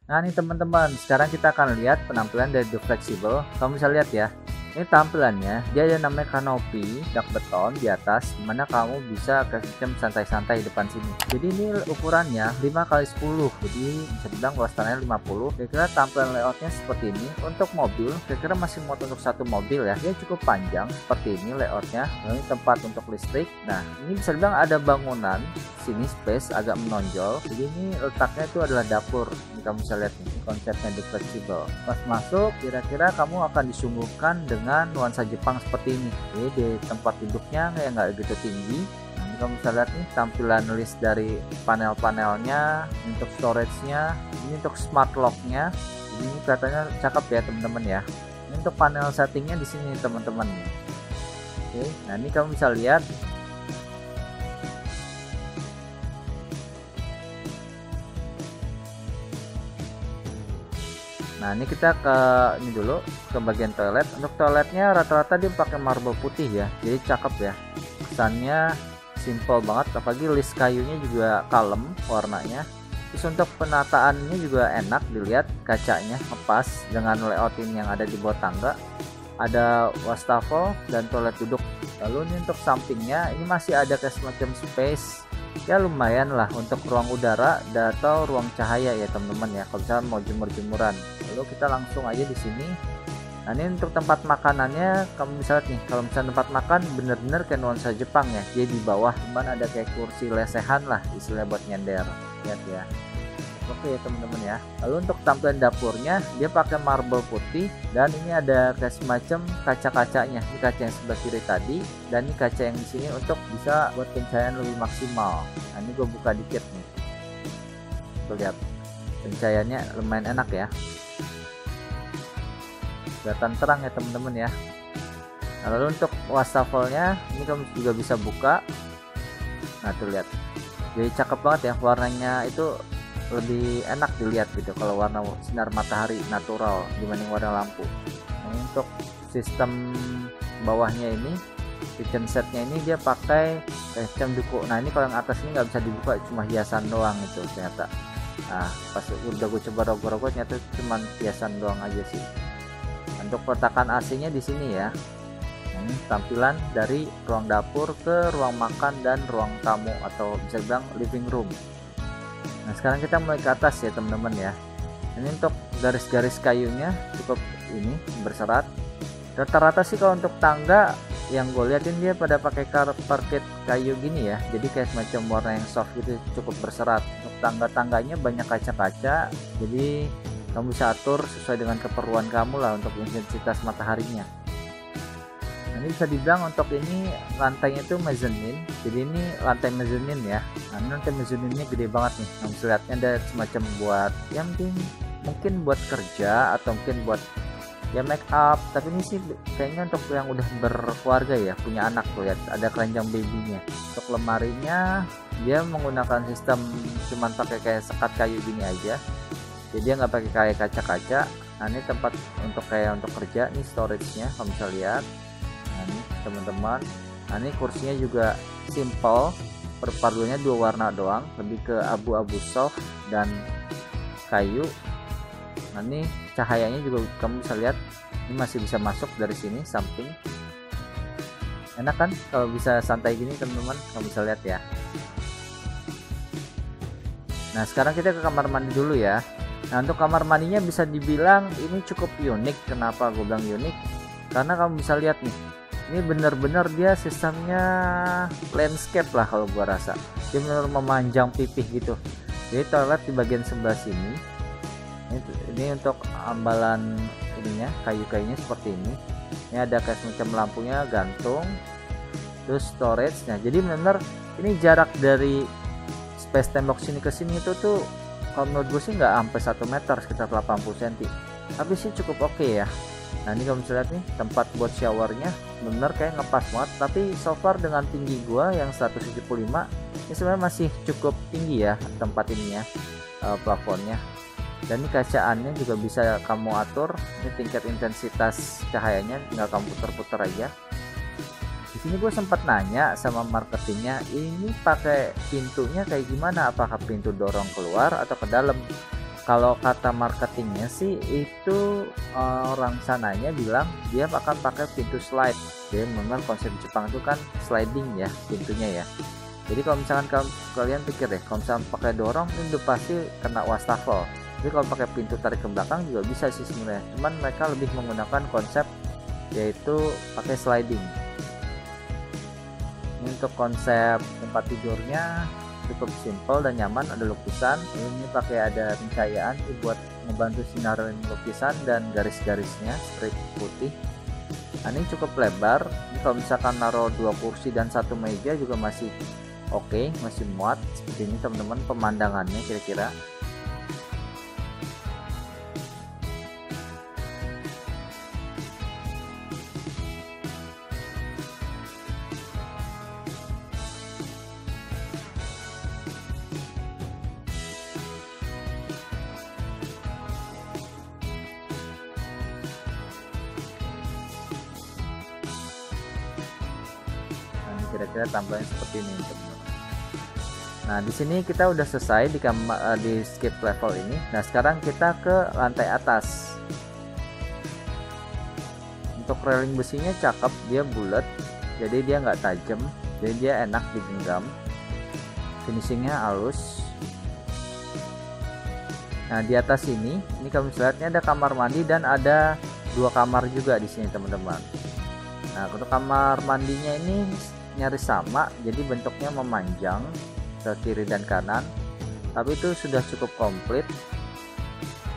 Nah nih teman-teman, sekarang kita akan lihat penampilan dari The Flexible. Kamu bisa lihat ya, ini tampilannya, dia ada namanya kanopi, dak beton di atas, dimana kamu bisa kayak macam santai-santai di depan sini. Jadi ini ukurannya 5x10, jadi bisa dibilang luas tanahnya 50. Kira-kira tampilan layoutnya seperti ini. Untuk mobil, kira-kira masih muat untuk satu mobil ya. Dia cukup panjang, seperti ini layoutnya. Ini tempat untuk listrik. Nah, ini bisa dibilang ada bangunan sini space agak menonjol, jadi ini letaknya itu adalah dapur. Ini kamu bisa lihat nih, ini konsepnya di fleksibel. Pas masuk, kira-kira kamu akan disuguhkan dengan nuansa Jepang seperti ini. Jadi di tempat duduknya nggak gitu tinggi. Nah, ini kamu bisa lihat nih tampilan list dari panel-panelnya, untuk storage-nya, ini untuk smart lock-nya. Jadi ini kelihatannya cakep ya teman-teman ya. Ini untuk panel settingnya di sini teman-teman. Oke, nah ini kamu bisa lihat. Nah ini kita ke ini dulu ke bagian toilet. Untuk toiletnya rata-rata dia pakai marble putih ya, jadi cakep ya, kesannya simple banget, apalagi list kayunya juga kalem warnanya. Terus untuk penataannya juga enak dilihat, kacanya ngepas dengan layout ini yang ada di bawah tangga. Ada wastafel dan toilet duduk. Lalu ini untuk sampingnya ini masih ada kayak semacam space ya, lumayan lah untuk ruang udara atau ruang cahaya ya teman-teman ya, kalau misalnya mau jemur-jemuran. Lalu kita langsung aja di sini. Nah ini untuk tempat makanannya, kamu bisa lihat nih, kalau misalnya tempat makan bener-bener kayak nuansa Jepang ya. Jadi di bawah cuman ada kayak kursi lesehan lah istilahnya buat nyender, lihat ya. Oke ya teman-teman ya. Lalu untuk tampilan dapurnya dia pakai marble putih, dan ini ada kayak semacam kaca-kacanya. Ini kaca yang sebelah kiri tadi, dan ini kaca yang di sini untuk bisa buat pencahayaan lebih maksimal. Nah ini gue buka dikit nih. Tuh lihat, pencahayaannya lumayan enak ya. Kelihatan terang ya teman-teman ya. Nah, lalu untuk wastafelnya ini kamu juga bisa buka. Nah tuh lihat, jadi cakep banget ya, warnanya itu lebih enak dilihat gitu kalau warna sinar matahari natural dibanding warna lampu. Nah, untuk sistem bawahnya ini, kitchen setnya ini dia pakai sistem duku. Nah ini kalau yang atas ini nggak bisa dibuka, cuma hiasan doang itu ternyata. Nah pas udah gue coba rogoh-rogoh ternyata cuma hiasan doang aja sih. Untuk peletakan AC-nya di sini ya. Ini tampilan dari ruang dapur ke ruang makan dan ruang tamu, atau bisa bilang living room. Nah sekarang kita mulai ke atas ya teman-teman ya. Ini untuk garis-garis kayunya cukup ini berserat. Rata-rata sih kalau untuk tangga yang gue liatin dia pada pakai parket kayu gini ya, jadi kayak semacam warna yang soft gitu, cukup berserat. Untuk tangga-tangganya banyak kaca-kaca, jadi kamu bisa atur sesuai dengan keperluan kamu lah untuk intensitas mataharinya. Nah, ini bisa dibilang untuk ini lantainya itu mezzanine, jadi ini lantai mezzanine ya. Nah ini lantai mezzanine-nya gede banget nih. Nah, bisa lihatnya ada semacam buat yang mungkin buat kerja atau mungkin buat ya make up, tapi ini sih kayaknya untuk yang udah berkeluarga ya, punya anak tuh lihat ada keranjang babynya. Untuk lemarinya dia menggunakan sistem cuman pakai kayak sekat kayu gini aja, jadi dia nggak pakai kayak kaca-kaca. Nah ini tempat untuk kayak untuk kerja nih, storage-nya kamu bisa lihat. Nah ini teman-teman, nah ini kursinya juga simple, perpaduannya dua warna doang, lebih ke abu-abu soft dan kayu. Nah ini cahayanya juga kamu bisa lihat, ini masih bisa masuk dari sini samping. Enak kan kalau bisa santai gini teman-teman, kamu bisa lihat ya. Nah sekarang kita ke kamar mandi dulu ya. Nah untuk kamar mandinya bisa dibilang ini cukup unik. Kenapa gue bilang unik? Karena kamu bisa lihat nih, ini benar-benar dia sistemnya landscape lah kalau gua rasa. Dia benar memanjang pipih gitu. Jadi toilet di bagian sebelah sini. Ini untuk ambalan ininya, kayu-kayunya seperti ini. Ini ada kayak semacam lampunya gantung. Terus storage-nya. Jadi benar ini jarak dari space tembok sini ke sini itu tuh kalau menurut gue sih nggak sampai 1 meter, sekitar 80 cm. Tapi sih cukup oke ya. Nah ini kamu bisa lihat nih, tempat buat showernya bener kayak ngepas banget. Tapi so far dengan tinggi gua yang 175, ini sebenarnya masih cukup tinggi ya tempat ininya, plafonnya. Dan ini kacaannya juga bisa kamu atur, ini tingkat intensitas cahayanya tinggal kamu putar-putar aja. Di sini gue sempat nanya sama marketingnya, ini pakai pintunya kayak gimana, apakah pintu dorong keluar atau ke dalam. Kalau kata marketingnya sih itu orang sananya bilang dia akan pakai pintu slide. Jadi memang konsep Jepang itu kan sliding ya pintunya ya. Jadi kalau misalkan kalian pikir deh, kalau misalkan pakai dorong itu pasti kena wastafel. Jadi kalau pakai pintu tarik ke belakang juga bisa sih sebenarnya. Cuman mereka lebih menggunakan konsep yaitu pakai sliding. Ini untuk konsep tempat tidurnya cukup simple dan nyaman, ada lukisan. Ini pakai ada pencahayaan buat membantu sinarin lukisan dan garis-garisnya strip putih. Nah, ini cukup lebar. Ini kalau misalkan naruh 2 kursi dan 1 meja juga masih oke, masih muat. Seperti ini teman-teman pemandangannya kira-kira. Kira-kira tampilannya seperti ini teman-teman. Nah di sini kita udah selesai di skip level ini. Nah sekarang kita ke lantai atas. Untuk railing besinya cakep, dia bulat, jadi dia nggak tajam, jadi dia enak digenggam. Finishingnya halus. Nah di atas ini kalau misalnya ada kamar mandi dan ada 2 kamar juga di sini teman-teman. Nah untuk kamar mandinya ini nyaris sama, jadi bentuknya memanjang ke kiri dan kanan, tapi itu sudah cukup komplit.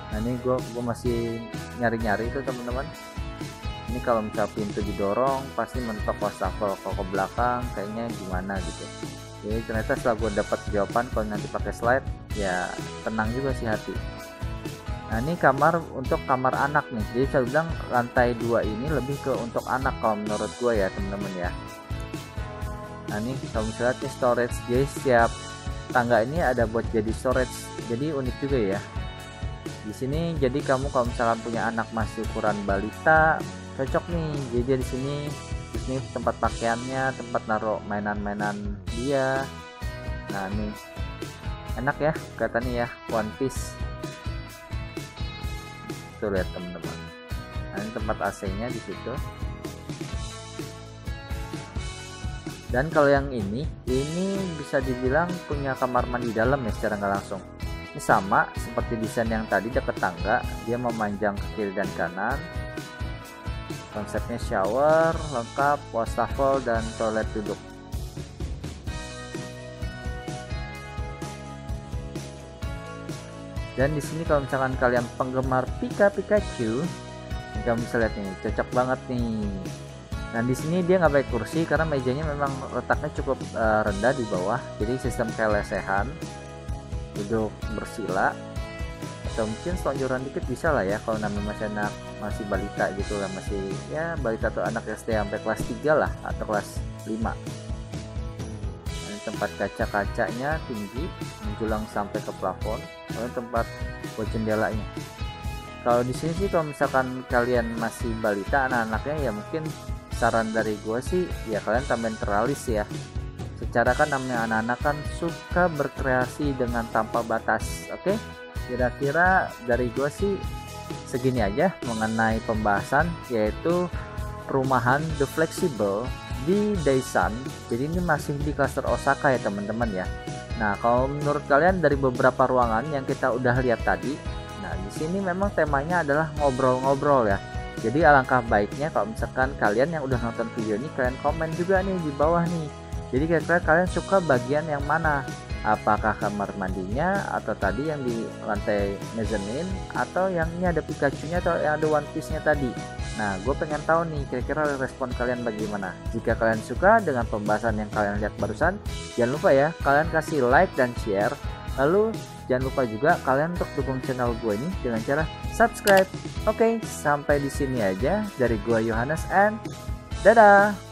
Nah ini gue masih nyari-nyari itu teman-teman. Ini kalau misalnya pintu didorong pasti mentok wastafel, kalau ke belakang kayaknya gimana gitu. Jadi ternyata setelah gue dapat jawaban kalau nanti pakai slide ya tenang juga sih hati. Nah ini kamar untuk kamar anak nih, jadi saya bilang lantai 2 ini lebih ke untuk anak kalau menurut gue ya teman-teman ya. Nah ini kalau misalnya ini storage, jadi setiap tangga ini ada buat jadi storage, jadi unik juga ya. Di sini jadi kamu kalau misalnya punya anak masih ukuran balita cocok nih, jadi di sini tempat pakaiannya, tempat naruh mainan-mainan dia. Nah ini enak ya katanya ya, one piece. Tuh lihat teman-teman. Nah ini tempat AC-nya di situ. Dan kalau yang ini bisa dibilang punya kamar mandi dalam ya secara nggak langsung. Ini sama seperti desain yang tadi dekat tangga, dia memanjang ke kiri dan kanan. Konsepnya shower lengkap, wastafel dan toilet duduk. Dan di sini kalau misalkan kalian penggemar Pikachu, kamu bisa lihat nih, cocok banget nih. Nah di sini dia nggak pakai kursi karena mejanya memang letaknya cukup rendah di bawah, jadi sistem kayak lesehan, duduk bersila, atau mungkin selonjoran dikit bisa lah ya kalau namanya masih balita gitu lah, masih ya balita atau anak SD sampai kelas 3 lah atau kelas 5. Nah, tempat kaca-kacanya tinggi menjulang sampai ke plafon, lalu tempat buat jendelanya. Kalau di sini sih kalau misalkan kalian masih balita anak-anaknya ya mungkin saran dari gue sih ya kalian tambahin teralis ya. Secara kan namanya anak-anak kan suka berkreasi dengan tanpa batas. Oke, kira-kira dari gue sih segini aja mengenai pembahasan yaitu perumahan The Flexible di Daisan. Jadi ini masih di klaster Osaka ya teman-teman ya. Nah kalau menurut kalian dari beberapa ruangan yang kita udah lihat tadi, nah di sini memang temanya adalah ngobrol-ngobrol ya. Jadi alangkah baiknya kalau misalkan kalian yang udah nonton video ini kalian komen juga nih di bawah nih. Jadi kira-kira kalian suka bagian yang mana? Apakah kamar mandinya atau tadi yang di lantai mezzanine atau yang ini ada Pikachu-nya atau yang ada One Piece-nya tadi. Nah, gue pengen tahu nih kira-kira respon kalian bagaimana. Jika kalian suka dengan pembahasan yang kalian lihat barusan, jangan lupa ya kalian kasih like dan share. Lalu jangan lupa juga kalian untuk dukung channel gue ini dengan cara subscribe. Oke, sampai di sini aja dari gue Yohanes and dadah.